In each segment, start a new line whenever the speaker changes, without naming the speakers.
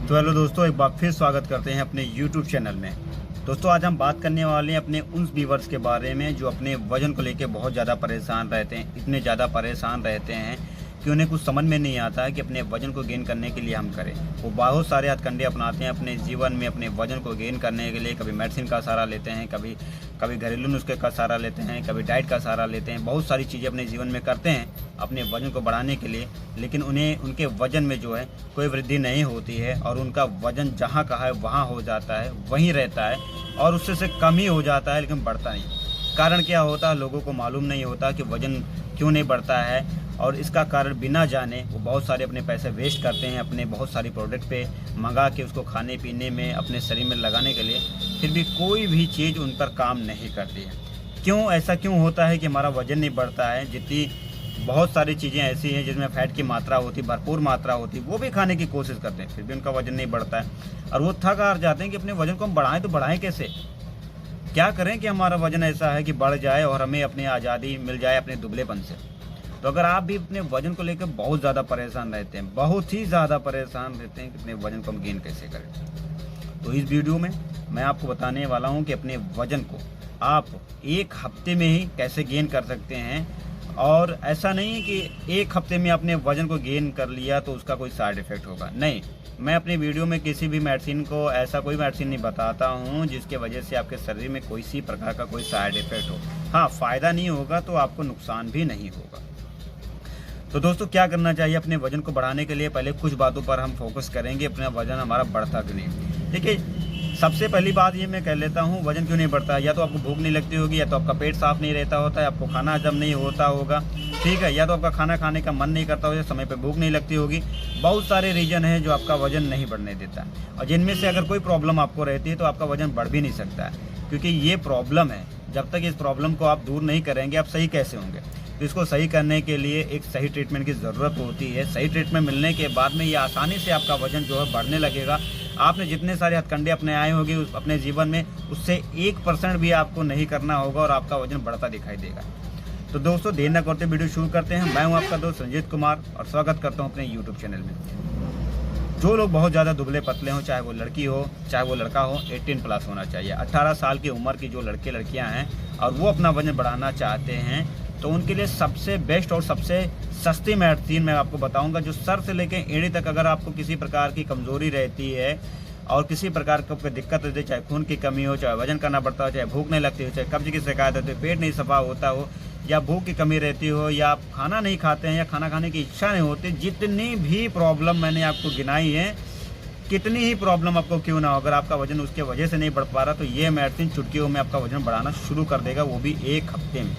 तो हेलो दोस्तों, एक बार फिर स्वागत करते हैं अपने YouTube चैनल में। दोस्तों, आज हम बात करने वाले हैं अपने उन व्यूवर्स के बारे में जो अपने वजन को लेकर बहुत ज़्यादा परेशान रहते हैं। इतने ज़्यादा परेशान रहते हैं कि उन्हें कुछ समझ में नहीं आता है कि अपने वजन को गेन करने के लिए हम करें। वो बहुत सारे हथकंडे अपनाते हैं अपने जीवन में अपने वजन को गेन करने के लिए। कभी मेडिसिन का सहारा लेते हैं, कभी घरेलू नुस्खे का सहारा लेते हैं, कभी डाइट का सहारा लेते हैं। बहुत सारी चीज़ें अपने जीवन में करते हैं अपने वजन को बढ़ाने के लिए, लेकिन उन्हें उनके वजन में जो है कोई वृद्धि नहीं होती है और उनका वजन जहाँ का है वहाँ हो जाता है, वहीं रहता है और उससे से कम ही हो जाता है, लेकिन बढ़ता नहीं। कारण क्या होता है, लोगों को मालूम नहीं होता कि वजन क्यों नहीं बढ़ता है। और इसका कारण बिना जाने वो बहुत सारे अपने पैसे वेस्ट करते हैं अपने बहुत सारी प्रोडक्ट पे मंगा के उसको खाने पीने में अपने शरीर में लगाने के लिए, फिर भी कोई भी चीज़ उन पर काम नहीं करती है। क्यों ऐसा क्यों होता है कि हमारा वजन नहीं बढ़ता है? जितनी बहुत सारी चीज़ें ऐसी हैं जिसमें फैट की मात्रा होती, भरपूर मात्रा होती, वो भी खाने की कोशिश करते हैं, फिर भी उनका वजन नहीं बढ़ता है और वो थक हार जाते हैं कि अपने वजन को हम बढ़ाएं तो बढ़ाएं कैसे? क्या करें कि हमारा वजन ऐसा है कि बढ़ जाए और हमें अपनी आज़ादी मिल जाए अपने दुबलेपन से। तो अगर आप भी अपने वजन को लेकर बहुत ज़्यादा परेशान रहते हैं, बहुत ही ज़्यादा परेशान रहते हैं कि अपने वजन को हम गेन कैसे करें, तो इस वीडियो में मैं आपको बताने वाला हूं कि अपने वजन को आप एक हफ्ते में ही कैसे गेन कर सकते हैं। और ऐसा नहीं है कि एक हफ्ते में आपने वजन को गेन कर लिया तो उसका कोई साइड इफ़ेक्ट होगा। नहीं, मैं अपनी वीडियो में किसी भी मेडिसिन को ऐसा कोई मेडिसिन नहीं बताता हूँ जिसके वजह से आपके शरीर में कोई सी प्रकार का कोई साइड इफ़ेक्ट हो। हाँ, फ़ायदा नहीं होगा तो आपको नुकसान भी नहीं होगा। तो दोस्तों, क्या करना चाहिए अपने वजन को बढ़ाने के लिए? पहले कुछ बातों पर हम फोकस करेंगे, अपना वजन हमारा बढ़ता कि नहीं। देखिए, सबसे पहली बात ये मैं कह लेता हूँ, वजन क्यों नहीं बढ़ता? या तो आपको भूख नहीं लगती होगी, या तो आपका पेट साफ नहीं रहता होता है, आपको खाना हजम नहीं होता होगा, ठीक है, या तो आपका खाना खाने का मन नहीं करता होगा, समय पर भूख नहीं लगती होगी। बहुत सारे रीज़न हैं जो आपका वजन नहीं बढ़ने देता है और जिनमें से अगर कोई प्रॉब्लम आपको रहती है तो आपका वजन बढ़ भी नहीं सकता है, क्योंकि ये प्रॉब्लम है। जब तक इस प्रॉब्लम को आप दूर नहीं करेंगे, आप सही कैसे होंगे? तो इसको सही करने के लिए एक सही ट्रीटमेंट की ज़रूरत होती है। सही ट्रीटमेंट मिलने के बाद में ये आसानी से आपका वजन जो है बढ़ने लगेगा। आपने जितने सारे हथकंडे अपने आए होंगे अपने जीवन में, उससे 1% भी आपको नहीं करना होगा और आपका वजन बढ़ता दिखाई देगा। तो दोस्तों, देर न करते वीडियो शुरू करते हैं। मैं हूँ आपका दोस्त संजीत कुमार और स्वागत करता हूँ अपने यूट्यूब चैनल में। जो लोग बहुत ज़्यादा दुबले पतले हों, चाहे वो लड़की हो चाहे वो लड़का हो, 18+ होना चाहिए। 18 साल की उम्र की जो लड़के लड़कियाँ हैं और वो अपना वजन बढ़ाना चाहते हैं, तो उनके लिए सबसे बेस्ट और सबसे सस्ती मेडिसिन मैं आपको बताऊंगा, जो सर से लेकर एड़ी तक अगर आपको किसी प्रकार की कमज़ोरी रहती है और किसी प्रकार की कोई दिक्कत होती है, चाहे खून की कमी हो, चाहे वजन करना बढ़ता हो, चाहे भूख नहीं लगती हो, चाहे कब्ज की शिकायत होती है, पेट नहीं सफा होता हो, या भूख की कमी रहती हो, या आप खाना नहीं खाते हैं या खाना खाने की इच्छा नहीं होती, जितनी भी प्रॉब्लम मैंने आपको गिनाई है, कितनी ही प्रॉब्लम आपको क्यों ना हो, अगर आपका वजन उसके वजह से नहीं बढ़ पा रहा तो ये मेडिसिन चुटकियों में आपका वजन बढ़ाना शुरू कर देगा, वो भी एक हफ्ते में।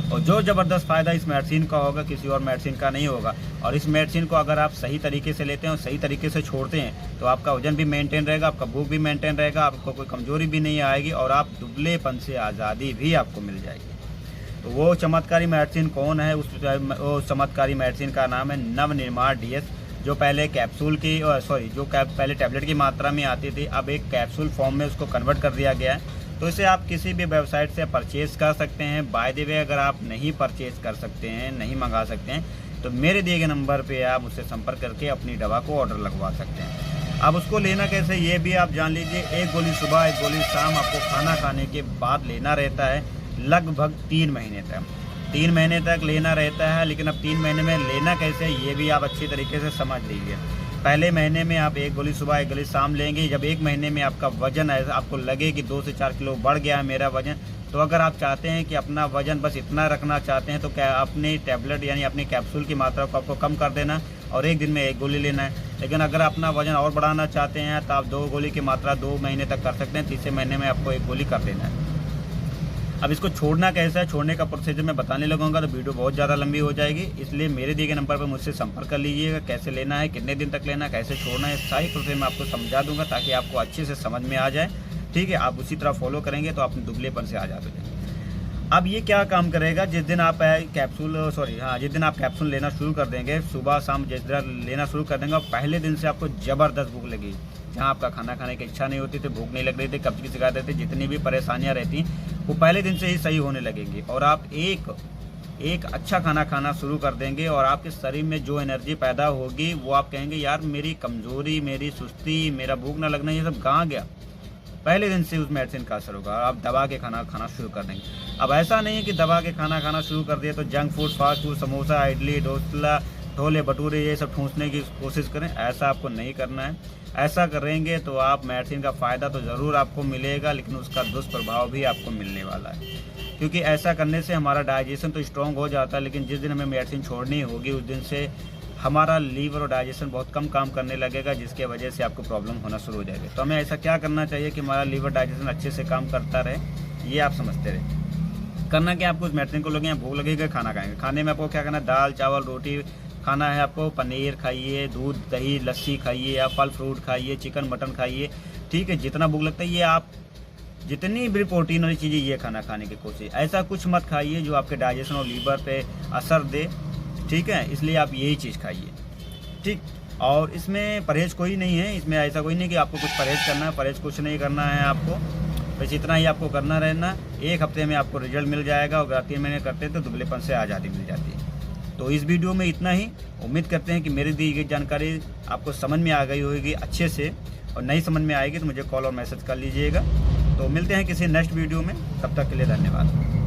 और जो ज़बरदस्त फ़ायदा इस मेडिसिन का होगा किसी और मेडिसिन का नहीं होगा। और इस मेडिसिन को अगर आप सही तरीके से लेते हैं और सही तरीके से छोड़ते हैं तो आपका वजन भी मेंटेन रहेगा, आपका भूख भी मेंटेन रहेगा, आपको कोई कमज़ोरी भी नहीं आएगी और आप दुबलेपन से आज़ादी भी आपको मिल जाएगी। तो वो चमत्कारी मेडिसिन कौन है? वो चमत्कारी मेडिसिन का नाम है नवनिर्माण DS, जो पहले कैप्सूल की पहले टैबलेट की मात्रा में आती थी, अब एक कैप्सूल फॉर्म में उसको कन्वर्ट कर दिया गया है। तो इसे आप किसी भी वेबसाइट से परचेज़ कर सकते हैं। बाय द वे, अगर आप नहीं परचेज़ कर सकते हैं, नहीं मंगा सकते हैं, तो मेरे दिए गए नंबर पे आप मुझसे संपर्क करके अपनी दवा को ऑर्डर लगवा सकते हैं। अब उसको लेना कैसे, ये भी आप जान लीजिए। एक गोली सुबह, एक गोली शाम आपको खाना खाने के बाद लेना रहता है, लगभग 3 महीने तक। 3 महीने तक लेना रहता है, लेकिन अब 3 महीने में लेना कैसे, ये भी आप अच्छी तरीके से समझ लीजिए। पहले महीने में आप एक गोली सुबह, एक गोली शाम लेंगे। जब एक महीने में आपका वजन ऐसा आपको लगे कि 2 से 4 किलो बढ़ गया है मेरा वजन, तो अगर आप चाहते हैं कि अपना वजन बस इतना रखना चाहते हैं, तो क्या अपनी टैबलेट यानी अपनी कैप्सूल की मात्रा को आपको कम कर देना और एक दिन में एक गोली लेना है। लेकिन अगर अपना वजन और बढ़ाना चाहते हैं तो आप 2 गोली की मात्रा 2 महीने तक कर सकते हैं, तीसरे महीने में आपको एक गोली कर देना है। अब इसको छोड़ना कैसा है, छोड़ने का प्रोसीजर मैं बताने लगूंगा तो वीडियो बहुत ज़्यादा लंबी हो जाएगी, इसलिए मेरे दिए गए नंबर पर मुझसे संपर्क कर लीजिएगा। कैसे लेना है, कितने दिन तक लेना है, कैसे छोड़ना है, सारी प्रोसेस मैं आपको समझा दूंगा ताकि आपको अच्छे से समझ में आ जाए। ठीक है, आप उसी तरह फॉलो करेंगे तो आप दुबलेपन से आज़ाद हो जाएंगे। अब ये क्या काम करेगा, जिस दिन आप कैप्सूल लेना शुरू कर देंगे, सुबह शाम जिस दिन लेना शुरू कर देंगे, पहले दिन से आपको ज़बरदस्त भूख लगेगी। जहाँ आपका खाना खाने की इच्छा नहीं होती थी, भूख नहीं लग रही थी, कब्ज की शिकायत रहती, जितनी भी परेशानियाँ रहती वो पहले दिन से ही सही होने लगेंगी और आप एक एक अच्छा खाना खाना शुरू कर देंगे और आपके शरीर में जो एनर्जी पैदा होगी वो आप कहेंगे यार मेरी कमज़ोरी, मेरी सुस्ती, मेरा भूख ना लगना, ये सब कहाँ गया। पहले दिन से उस मेडिसिन का असर होगा और आप दबा के खाना खाना शुरू कर देंगे। अब ऐसा नहीं है कि दबा के खाना खाना शुरू कर दिए तो junk food, fast food, samosa, idli, dosa, chole bhature ये सब ठूंसने की कोशिश करें। ऐसा आपको नहीं करना है। ऐसा करेंगे तो आप मेडिसिन का फ़ायदा तो ज़रूर आपको मिलेगा, लेकिन उसका दुष्प्रभाव भी आपको मिलने वाला है। क्योंकि ऐसा करने से हमारा डाइजेशन तो स्ट्रॉन्ग हो जाता है, लेकिन जिस दिन हमें मेडिसिन छोड़नी होगी उस दिन से हमारा लीवर और डाइजेशन बहुत कम काम करने लगेगा, जिसके वजह से आपको प्रॉब्लम होना शुरू हो जाएगी। तो हमें ऐसा क्या करना चाहिए कि हमारा लीवर डाइजेशन अच्छे से काम करता रहे, ये आप समझते रहे। करना क्या, आपको उस मेडिसिन को लगे, भूख लगेगा, खाना खाएंगे। खाने में आपको क्या करना है, दाल चावल रोटी खाना है आपको, पनीर खाइए, दूध दही लस्सी खाइए, या फल फ्रूट खाइए, चिकन मटन खाइए, ठीक है। जितना भूख लगता है ये आप जितनी भी प्रोटीन वाली चीज़ें ये खाना खाने की कोशिश। ऐसा कुछ मत खाइए जो आपके डाइजेशन और लीवर पे असर दे, ठीक है। इसलिए आप यही चीज़ खाइए, ठीक। और इसमें परहेज कोई नहीं है, इसमें ऐसा कोई नहीं कि आपको कुछ परहेज करना है। परहेज कुछ नहीं करना है आपको, बस इतना ही आपको करना रहना। 1 हफ्ते में आपको रिजल्ट मिल जाएगा और 3 महीने करते हैं तो दुबलेपन से आज़ादी मिल जाती है। तो इस वीडियो में इतना ही। उम्मीद करते हैं कि मेरी दी गई जानकारी आपको समझ में आ गई होगी अच्छे से, और नहीं समझ में आएगी तो मुझे कॉल और मैसेज कर लीजिएगा। तो मिलते हैं किसी नेक्स्ट वीडियो में, तब तक के लिए धन्यवाद।